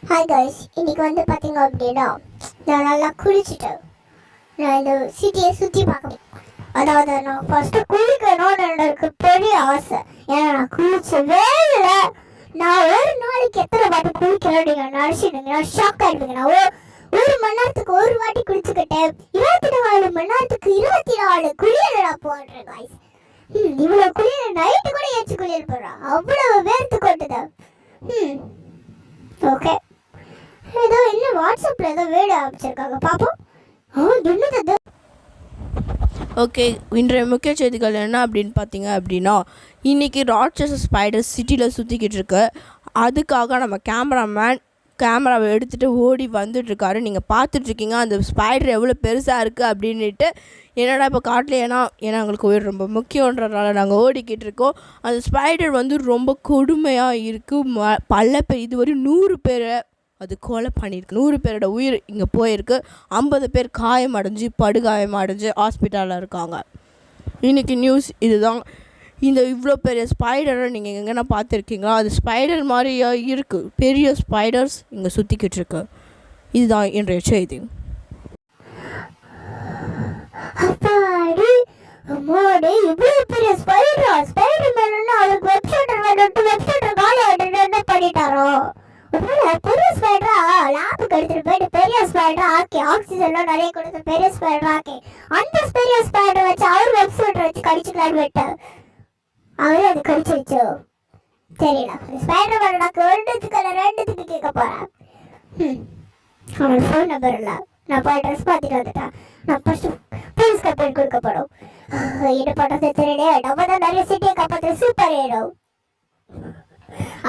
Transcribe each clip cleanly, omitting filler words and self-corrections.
Hi guys, இன்னைக்கு வந்து பார்த்தீங்க அப்படின்னா நான் நல்லா குளிச்சுட்டேன். நான் இந்த சிட்டியை சுற்றி பார்க்கணும். அதாவது நான் ஃபஸ்ட்டு குளிக்கணும்னு எனக்கு பெரிய ஆசை. ஏன்னா நான் குளிச்சவே இல்லை. நான் ஒரு நாளைக்கு எத்தனை வாட்டி குளிக்கிறேன் நீங்கள் நினச்சிடுங்க, நான் ஷாக் ஆகிடுவீங்க. நான் ஒரு மணி நேரத்துக்கு ஒரு வாட்டி குளிச்சுக்கிட்டேன். 24 மணி நேரத்துக்கு 24 குளியல் நான் போடுறேன் கைஸ். இவ்வளோ குளியல் நைட்டு கூட ஏச்சு குளியல் போடுறேன். அவ்வளோ வேர்த்து கொட்டுது. ஓகே, ஏதோ இன்னும் வாட்ஸ்அப்பில் ஏதோ வீடியோ அமைச்சிருக்காங்க, பார்ப்போம். என்னது? ஓகே, இன்றைய முக்கிய செய்திகள் என்ன அப்படின்னு பார்த்தீங்க அப்படின்னா, இன்றைக்கி ராட்சச ஸ்பைடர் சிட்டியில் சுற்றிக்கிட்டு இருக்கு. அதுக்காக நம்ம கேமராவை எடுத்துகிட்டு ஓடி வந்துட்டுருக்காரு. நீங்கள் பார்த்துட்ருக்கீங்க அந்த ஸ்பைடர் எவ்வளோ பெருசாக இருக்குது அப்படின்ட்டு. என்னடா இப்போ காட்டல, ஏன்னா எங்களுக்கு உயிர் ரொம்ப முக்கியன்றதுனால நாங்கள் ஓடிக்கிட்டு இருக்கோம். அந்த ஸ்பைடர் வந்து ரொம்ப கொடுமையாக இருக்குது. பல பேர், இதுவரை 100 பேரை அது கொலை பண்ணியிருக்கு. 100 பேரோட உயிர் இங்கே போயிருக்கு. 50 பேர் படுகாயமடைஞ்சு ஹாஸ்பிட்டலில் இருக்காங்க. இன்றைக்கி நியூஸ் இதுதான். இந்த இவ்வளோ பெரிய ஸ்பைடரை நீங்கள் எங்கன்னா பார்த்துருக்கீங்களா? அது ஸ்பைடர் மாதிரியா இருக்குது. பெரிய ஸ்பைடர்ஸ் இங்கே சுற்றிக்கிட்டு இருக்கு. இதுதான் இன்றைய செய்தி. இவ்வளோ பெரிய ஸ்பைடர் மேலே அவருக்கு வெப்சைட்டர் காலி ஆகிட்டு பண்ணிட்டாரோ? பெரிய ஸ்பைடரா லேபுக்கு எடுத்துட்டு போயிட்டு பெரிய ஸ்பைடரா ஆக்கி ஆக்சிஜன்லாம் நிறைய கொடுத்து பெரிய ஸ்பைடரா ஆக்கி அந்த பெரிய ஸ்பைடர் வச்சு அவர் வெப்சைட் வச்சு கடிச்சுக்கலான்னு விட்டு அவரே அது கடிச்சிருச்சோ தெரியல. ஸ்பைடர் மேல நான் ரெண்டுத்துக்கு கேட்க போறேன். அவனோட ஃபோன் நம்பர் இல்லை. நான் போய் ட்ரெஸ் பார்த்துட்டு வந்துட்டேன். நான் ஃபர்ஸ்ட் போலீஸ் கம்ப்ளைண்ட் கொடுக்கப்படும். என்ன பண்ணுறது தெரியல. நம்ம தான் நிறைய சிட்டியை காப்பாற்ற சூப்பர் ஹீரோ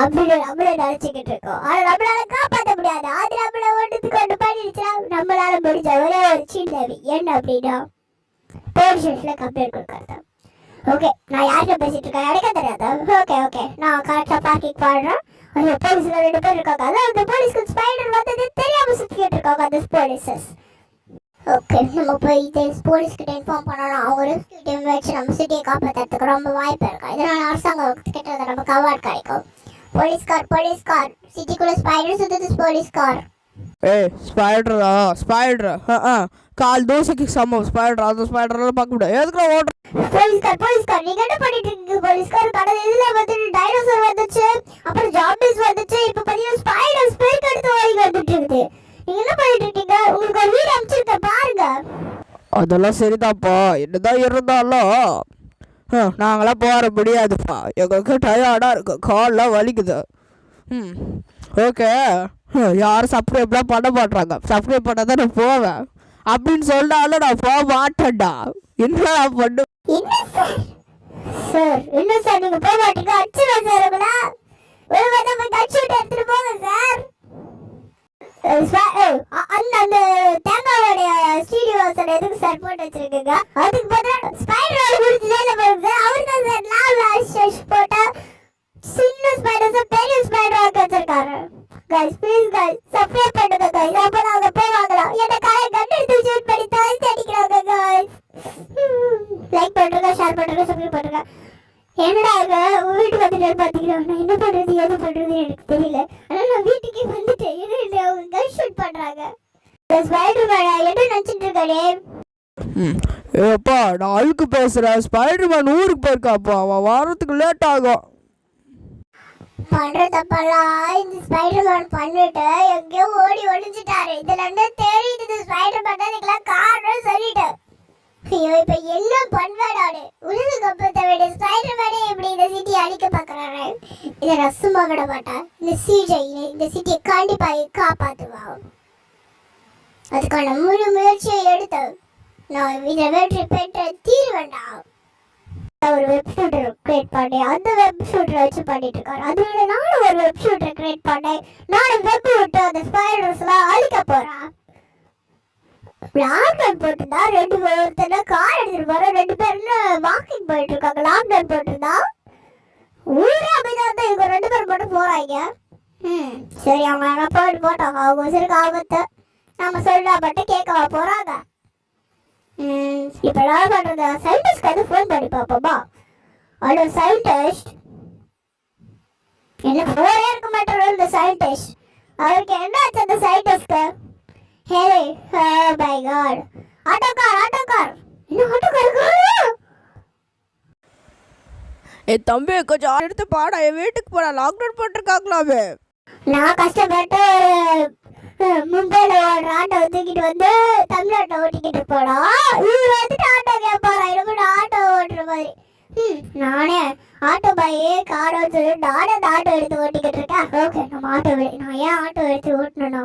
அப்படின்னு நம்மளே நினைச்சுக்கிட்டு இருக்கோம். ஆனா நம்மளால காப்பாற்ற முடியாது. அது நம்மள ஒன்றுக்கு பண்ணிடுச்சுன்னா நம்மளால முடிஞ்ச ஒரே ஒரு சின்னவி என்ன அப்படின்னா போலீஸ் ஸ்டேஷன்ல கம்ப்ளைண்ட் கொடுக்கறது. ஓகே, நான் யார்கிட்ட பேசிட்டு இருக்கேன் எனக்கு தெரியாது. ஓகே, நான் கரெக்டா பார்க்கிங் பாடுறேன். அந்த போலீஸ்ல 2 பேர் இருக்காங்க. அதான் அந்த போலீஸ்க்கு ஸ்பைடர் வந்தது தெரியாம சுத்திக்கிட்டு இருக்காங்க அந்த போலீஸஸ். ஓகே, நம்ம போய் போலீஸ்கிட்ட இன்ஃபார்ம் பண்ணலாம். அவங்க ரெஸ்கியூ டீம் வச்சு நம்ம சிட்டியை காப்பாற்றுறதுக்கு ரொம்ப வாய்ப்பு இருக்கு. இதனால அரசாங்கம் கிட்ட நமக்கு அவார்ட் கிடைக்கும். போலீஸ்கார் சிட்டிக்குள்ள ஸ்பைடர் சுத்துது. போலீஸ்கார் ஸ்பைடர் கால் தோசைக்கு சமம் ஸ்பைடர். அந்த ஸ்பைடர்லாம் பார்க்க முடியாது. எதுக்கு ஓடுற? போலீஸ்கார் நீங்க என்ன பண்ணிட்டு இருக்கீங்க? போலீஸ்கார் கடல் இதுல வந்து டைனோசர் வந்துச்சு, அப்புறம் ஜாம்பிஸ் வந்துச்சு, இப்ப பாத்தீங்கன்னா ஸ்பைடர்ஸ் பெருக்கெடுத்து ஓடி வந்துட்டு இருக்குது. நீங்க என்ன பண்ணிட்டு இருக்கீங்க? உங்களுக்கு ஒரு வீடியோ அனுப்பிச்சிருக்க பாருங்க. அதெல்லாம் சரிதான்ப்பா. என்னதான் இருந்தாலும் நாங்களாம் போற முடியாதுப்பா. எங்களுக்கு டயர்டாக இருக்கு, கால்லாம் வலிக்குது. ஓகே, யாரும் சப்ஸ்கிரைப்லாம் பண்ண மாட்டாங்க. சப்ஸ்கிரைப் பண்ண தான் நான் போவேன் அப்படின்னு சொன்னாலும் நான் போக மாட்டேன்டா. என்ன நான் பண்ணு? சார் என்ன சார் நீங்க போக மாட்டீங்க? அடிச்சுடுவேன் சார் உங்களா. ஒரு வாட்டி போய் அடிச்சு விட்டு எடுத்துட்டு போங்க சார். அந்த தேங்காவோட ஸ்டூடியோஸ் எதுக்கு சார் போட்டு வச்சிருக்கீங்க? அதுக்கு பார்த்தா ஸ்பைடர் முடிச்சு ஜெயில போகுது சார். அவர் தான் சார் லாவ் ஆஷ் போட்டா சின்ன ஸ்பைடர்ஸ் பெரிய ஸ்பைடர் ஆக்கி வச்சிருக்காரு. கைஸ் ப்ளீஸ் கைஸ் சப்ஸ்கிரைப் பண்ணுங்க கைஸ். அப்பதான் அவங்க போய் வாங்கலாம். என்ன காலை கண்டு எடுத்து ஷூட் பண்ணி தாய் தேடிக்கிறாங்க கைஸ். லைக் பண்ணுங்க, ஷேர் பண்ணுங்க, சப்ஸ்கிரைப் பண்ணுங்க. என்னடா வீட்டுக்கு வந்துட்டு பாத்தீங்கன்னா நான் என்ன பண்றது எது பண்றது எனக்கு தெரியல. ஆனா நான் வீட்டுக்கே வந்துட்டேன். என்ன அவங்க கன் ஷூட் பண்றாங்க. ஸ்பைடர் மேன் என்ன நினைச்சிட்டு இருக்கானே? ஏப்பா நான் அழுக்கு பேசுறேன். ஸ்பைடர் மேன் ஊருக்கு போயிருக்காப்பா. அவன் வாரத்துக்கு லேட் ஆகும். பண்ற தப்பெல்லாம் இந்த ஸ்பைடர் மேன் பண்ணிட்டு எங்கேயோ ஓடி ஒளிஞ்சிட்டாரு. இதுல இருந்து தெரியுது ஸ்பைடர் மேன் தான் இதுக்கெல்லாம் காரணம் சொல்லிட்டு. ஐயோ இப்ப என்ன பண்ணுவாடாடு? உலக கப்பத்தை விட ஸ்பைடர் மேனே எப்படி இந்த சிட்டியை அழிக்க பாக்குறாரு? இதை நான் சும்மா விட மாட்டேன். இந்த சிட்டியை கண்டிப்பா காப்பாத்துவான். அதுக்கான முழு முயற்சியை எடுத்து நான் இதை வெற்றி பெற்ற தீர வேண்டாம். ஒரு வெப்சைட் கிரியேட் பண்ணி அந்த வெப்சைட் வச்சு பண்ணிட்டு இருக்காரு. அதனால நானும் ஒரு வெப்சைட் கிரியேட் பண்ணேன். நானும் வெப் விட்டு அந்த ஸ்பைடர்ஸ் எல்லாம் அழிக்க போறேன். லாக்டவுன் போட்டுதான் 2 ஒருத்தர் கார் எடுத்துட்டு போற 2 பேரும் வாக்கிங் போயிட்டு இருக்காங்க. லாக்டவுன் போட்டுருந்தா ஊரே அப்படிதான் இவங்க 2 பேர் மட்டும் போறாங்க. சரி அவங்க போயிட்டு போட்டாங்க. அவங்க சிறுக்கு ஆபத்து நம்ம சொல்றா மட்டும் கேட்கவா போறாங்க. இப்ப என்ன பண்றது? சயின்டிஸ்ட்க்கு வந்து ஃபோன் பண்ணி பாப்போமா? Hello scientist. என்ன போரே இருக்க மாட்டாரு இந்த சயின்டிஸ்ட். அவருக்கு என்ன ஆச்சு அந்த சயின்டிஸ்ட்க்கு? ஹே மை காட், ஆட்டோக்கார் என்ன ஆட்டோக்கார்? என் தம்பி கொஞ்சம் எடுத்து பாடா, என் வீட்டுக்கு போடா, லாக்டவுன் போட்டிருக்காங்களாமே. நான் கஷ்டப்பட்டு மும்பைல ஓடுற ஆட்டோவை தூக்கிட்டு வந்து தமிழ்நாட்டை ஓட்டிக்கிட்டு போனா இவர் வந்துட்டு ஆட்டோ கேட்பாரா? எனக்கு ஆட்டோ ஓட்டுற மாதிரி. நானே ஆட்டோ பாயே காரோ சொல்லி நானே அந்த ஆட்டோ எடுத்து ஓட்டிக்கிட்டு இருக்கேன். ஓகே, நம்ம ஆட்டோ நான் ஏன் ஆட்டோ எடுத்து ஓட்டணும்னா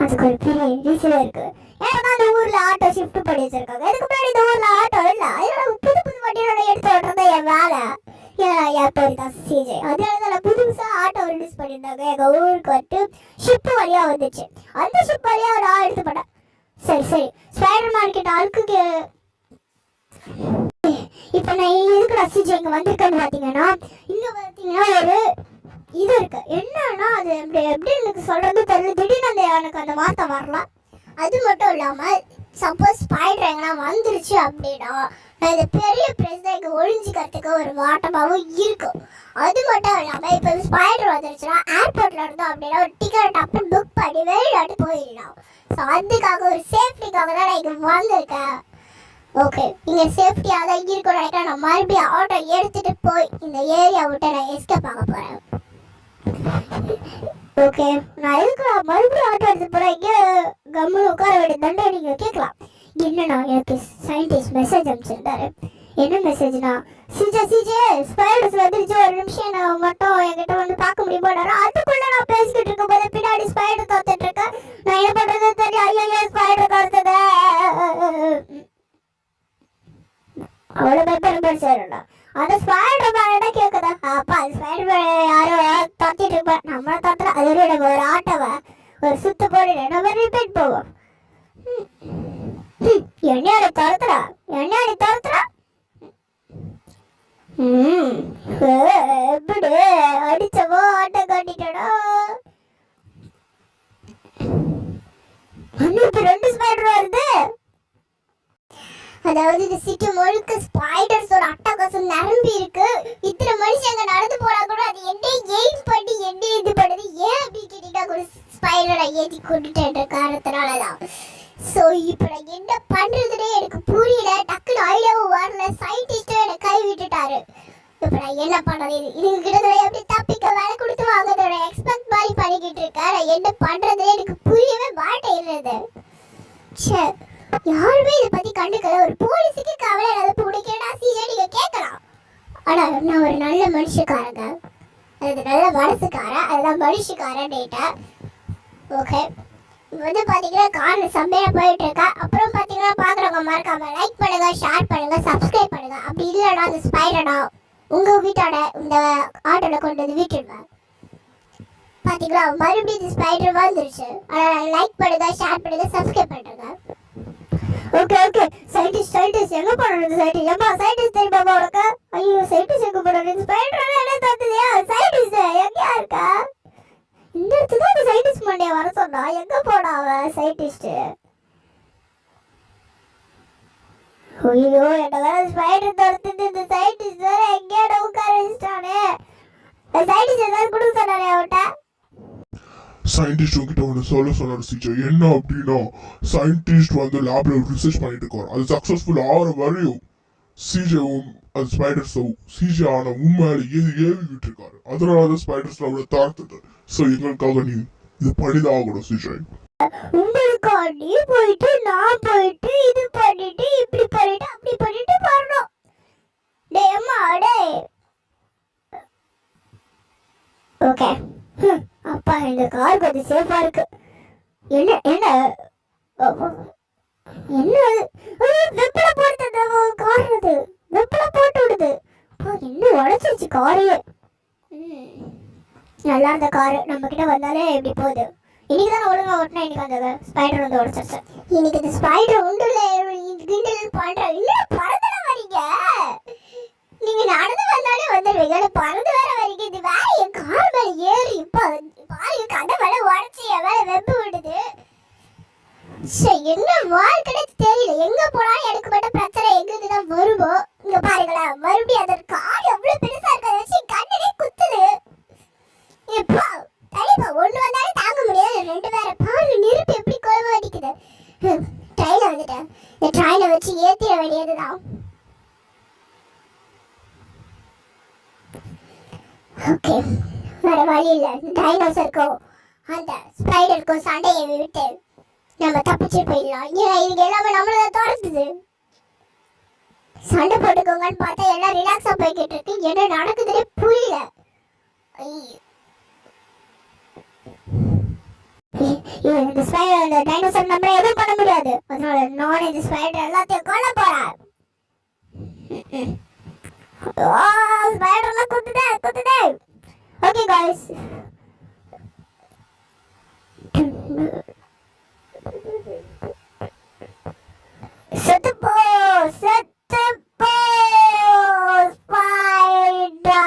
அதுக்கு ஒரு பெரிய ரீசன் இருக்கு. ஏன்னா அந்த ஊர்ல ஆட்டோ ஷிஃப்ட் பண்ணி வச்சிருக்காங்க. இதுக்கு முன்னாடி இந்த ஊர்ல ஆட்டோ இல்ல, அதனால புது வண்டியோட எடுத்து ஓட்டுறதா என் வேலை. என் பேர் தான் சிஜே. அதனால புதுசா ஆட்டோ ரிலீஸ் பண்ணியிருந்தாங்க. எங்க ஊருக்கு வந்துட்டு ஷிப் வழியா வந்துச்சு. அந்த ஷிப் வழியா நான் எடுத்து பண்ணேன். சரி ஸ்பைடர் மார்க்கெட் ஆளுக்கு இப்ப நான் எதுக்கு சிஜே இங்க வந்திருக்கேன்னு பாத்தீங்கன்னா, இங்க பாத்தீங்கன்னா ஒரு இது இருக்கு. என்னன்னா அது எப்படி எனக்கு சொல்றது தெரியல. திடீர்னு எனக்கு அந்த வார்த்தை வரலாம். அது மட்டும் இல்லாம சப்போஸ் ஸ்பைடர் எங்கன்னா வந்துருச்சு அப்படின்னா நான் இந்த பெரிய பிளேஸ் தான் இங்கே ஒழிஞ்சிக்கிறதுக்கு ஒரு வாட்டமாகவும் இருக்கும். அது மட்டும் இல்லாமல் இப்போ ஸ்பைடர் வந்துருச்சுன்னா ஏர்போர்ட்ல இருந்தோம் அப்படின்னா ஒரு டிக்கெட் டப்பு புக் பண்ணி வெளிநாட்டு போயிடலாம். ஸோ அதுக்காக ஒரு சேஃப்டிக்காக தான் நான் இங்கே வந்திருக்கேன். ஓகே, இங்கே சேஃப்டியாக தான் இருக்கும்னு நினைக்கிறேன். நான் மறுபடியும் ஆட்டோ எடுத்துகிட்டு போய் இந்த ஏரியா விட்டு நான் எஸ்கேப் ஆக போகிறேன். ஓகே, நான் எதுக்கு மறுபடியும் ஆட்டோ எடுத்து போகிறேன்? இங்கே கம்முன்னு உட்கார வேண்டியதாண்டா நீங்கள் கேட்கலாம். என்னன்னா எனக்கு சயின்டிஸ்ட் மெசேஜ் அனுப்பிச்சிருந்தாரு. என்ன மெசேஜ்னா, சிஜே ஸ்பைடர்ஸ் வந்துருச்சு, ஒரு நிமிஷம் நான் மட்டும் என்கிட்ட வந்து பார்க்க முடியுமாடாரு. அதுக்குள்ள நான் பேசிக்கிட்டு இருக்கும் போது பின்னாடி ஸ்பைடர் தோத்துட்டு இருக்கேன். நான் என்ன பண்றது தெரியும். ஐயோ ஸ்பைடர் தோத்துத அவ்வளோ பேர் சேரலாம். அந்த ஸ்பைடர் மேல கேட்குதா? அப்பா அது ஸ்பைடர் மேல யாரோ தோத்திட்டு இருப்பேன். நம்மள தோத்துல அது நம்ம ஒரு ஆட்டோவை ஒரு சுத்து போட்டு நம்ம ரிப்பீட் போவோம். என்னையாடி தரத்துறா எப்படி அடிச்சவோ ஆட்டோ காட்டிட்டடா. இப்ப 2 ஸ்பைடர் வருது. அதாவது இந்த சிட்டி முழுக்க ஸ்பைடர்ஸோட அட்டகாசம் நிரம்பி இருக்கு. இத்தனை மனுஷங்க நடந்து போனா கூட அது என்ன எய்ம் பண்ணி என்ன இது பண்ணுது ஏன் அப்படின்னு கேட்டீங்கன்னா ஒரு ஸ்பைடரை ஏற்றி கொண்டுட்டு காரணத்தினாலதான். ஸோ இப்போ நான் என்ன பண்றதுன்னே எனக்கு புரியல. டக்குனு ஐடியாவும் வரல. சயின்டிஸ்டும் என்னை கை விட்டுட்டாரு. இப்போ நான் என்ன பண்றது? இதுக்கு கிட்ட எப்படி தப்பிக்க வேலை கொடுத்து வாங்கதோட எக்ஸ்பெக்ட் மாதிரி பண்ணிக்கிட்டு இருக்கேன். நான் என்ன பண்றதுன்னே எனக்கு புரியவே மாட்டேங்கிறது. சே, யாருமே இதை பத்தி கண்டுக்கல. ஒரு போலீஸுக்கு கவலை இல்லாத பிடிக்கடா சீஜே நீங்க கேட்கலாம். ஆனா நான் ஒரு நல்ல மனுஷக்காரங்க, அது நல்ல மனசுக்காரன், அதுதான் மனுஷக்காரன் டேட்டா. ஓகே, வந்து பாத்தீங்கன்னா கார் செம்மையா போயிட்டு இருக்கா. அப்புறம் பாத்தீங்கன்னா பாக்குறவங்க மறக்காம லைக் பண்ணுங்க, ஷேர் பண்ணுங்க, சப்ஸ்கிரைப் பண்ணுங்க. அப்படி இல்லைன்னா அந்த ஸ்பைடர்னா உங்க வீட்டோட இந்த ஆட்டோல கொண்டு வந்து விட்டுடுவேன். பாத்தீங்களா மறுபடியும் இந்த ஸ்பைடர் வந்துருச்சு. லைக் பண்ணுங்க, ஷேர் பண்ணுங்க, சப்ஸ்கிரைப் பண்ணுங்க. ஓகே சயின்டிஸ்ட் எங்க போறது? சயின்டிஸ்ட் தெரியுமா உனக்கு? ஐயோ சயின்டிஸ்ட் எங்க போறது? ஸ்பைடர் என்ன தந்துதியா? சயின்டிஸ்ட் எங்கயா இருக்கா? இந்த இடத்துல தான் சயின்டிஸ்ட் மண்டியா வர சொன்னா. எங்க போனா அவன் சயின்டிஸ்ட்? ஐயோ என்ன வேற ஸ்பைடர் தடுத்துட்டு இந்த சயின்டிஸ்ட் வேற எங்கேயாட உட்கார வச்சுட்டானே. சயின்டிஸ்ட் ஏதாவது கொடுக்க சொன்னானே அவன்கிட்ட. சயின்டிஸ்ட் உங்ககிட்ட ஒன்று சொன்னாரு சிஜே. என்ன அப்படின்னா சயின்டிஸ்ட் வந்து லேப்ல ரிசர்ச் பண்ணிட்டு இருக்காரு. அது சக்சஸ்ஃபுல் ஆகிற வரையும் சிஜேவும் அது ஸ்பைடர்ஸும் சிஜே ஆன உண்மையில ஏவிக்கிட்டு இருக்காரு. அதனால தான் ஸ்பைடர்ஸ் அவரை தாழ்த்துது. ஸோ எங்களுக்காக நீ இது பண்ணிதான் ஆகணும் சிஜே. உங்களுக்கா நீ போயிட்டு நான் போயிட்டு இது பண்ணிட்டு இப்படி பண்ணிட்டு அப்படி பண்ணிட்டு வரணும். டேய் அம்மா டேய். ஓகே, அப்பா இந்த கார் கொஞ்சம் சேஃபா இருக்கு. என்ன என்ன என்ன வெப்பல போடுறது கார், அது வெப்பல போட்டு விடுது. என்ன உடச்சிருச்சு காரையே. நல்லா இருந்த காரு நம்ம கிட்ட வந்தாலே எப்படி போகுது. இன்னைக்கு தான் ஒழுங்கா ஓட்டினா இன்னைக்கு அந்த ஸ்பைடர் வந்து உடச்சிருச்சு. இன்னைக்கு இந்த ஸ்பைடர் உண்டுல கிண்டல் பண்ற. இல்ல பறந்துட வரீங்க நீங்க, நடந்து வந்தாலே வந்துடுவீங்க. பறந்து வேற வரீங்க. இது வேற என் கார் மேல ஏறி இப்ப பாருங்க கதை மேல உடச்சி என் மேல வெப்பு விடுது. என்ன வாழ்க்கை தெரியல. எங்க போனாலும் எனக்கு மட்டும் பிரச்சனை எங்கிருந்து தான் வருமோ. இங்க பாருங்களா மறுபடியும் அந்த கார் எவ்வளவு பெருசா இருக்கிறத வச்சு கண்ணனே குத்துது. எப்பா தலைப்பா ஒண்ணு வந்தாலும் தாங்க 2 வேற பாருங்க நெருப்பு எப்படி கொழுவ அடிக்குது. ட்ரைல வந்துட்டேன். இந்த ட்ரைல வச்சு ஏத்திட வேண்டியதுதான். ஓகே வேற வழி இல்லை. டைனோசருக்கும் அந்த ஸ்பைடருக்கும் சண்டையை விட்டு நம்ம தப்பிச்சு போயிடலாம். ஏன்னா இதுக்கு எல்லாமே நம்மள துரத்துது. சண்டை போட்டுக்கோங்கன்னு பார்த்தா எல்லாம் ரிலாக்ஸா போய்கிட்டு இருக்கு. என்ன நடக்குதுன்னே புரியல. இந்த ஸ்பைடர் இந்த டைனோசர் நம்மள எதுவும் பண்ண முடியாது. அதனால நான் இந்த ஸ்பைடர் எல்லாத்தையும் கொல்ல போறேன். ஸ்பைடர்லாம் குத்துதே. ஓகே गाइस செத்துப்போ ஸ்பைடர்.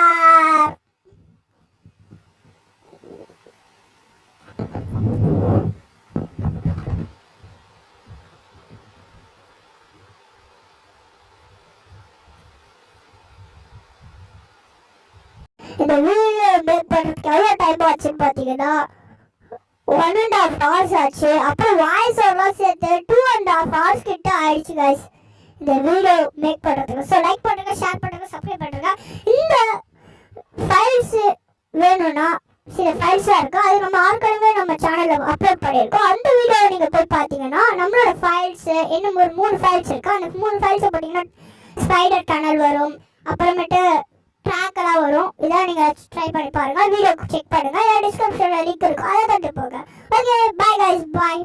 இந்த வீடியோ மேக் பண்றதுக்கு எவ்வளவு டைம் ஆச்சுன்னு பாத்தீங்கன்னா 1.5 hours ஆச்சு. அப்புறம் வாய்ஸ் எல்லாம் சேர்த்து 2.5 hours கிட்ட ஆயிடுச்சு guys இந்த வீடியோ மேக் பண்றதுக்கு. ஸோ லைக் பண்ணுங்க, ஷேர் பண்ணுங்க, சப்ஸ்கிரைப் பண்ணுங்க. இந்த ஃபைல்ஸ் வேணும்னா சில ஃபைல்ஸா இருக்கு, அது நம்ம ஏற்கனவே நம்ம சேனல்ல அப்லோட் பண்ணியிருக்கோம். அந்த வீடியோவை நீங்க போய் பார்த்தீங்கன்னா நம்மளோட ஃபைல்ஸ் இன்னும் ஒரு 3 ஃபைல்ஸ் இருக்கு. அந்த 3 ஃபைல்ஸை பார்த்தீங்கன்னா ஸ்பைடர் டனல் வரும், அப்புறமேட்டு ட்ராக் எல்லாம் வரும். இதான் நீங்க ட்ரை பண்ணி பாருங்க. வீடியோ செக் பண்ணுங்க. டிஸ்கிரிப்ஷன்ல லிங்க் இருக்கும், அதை தட்டு போங்க. Okay bye guys, by.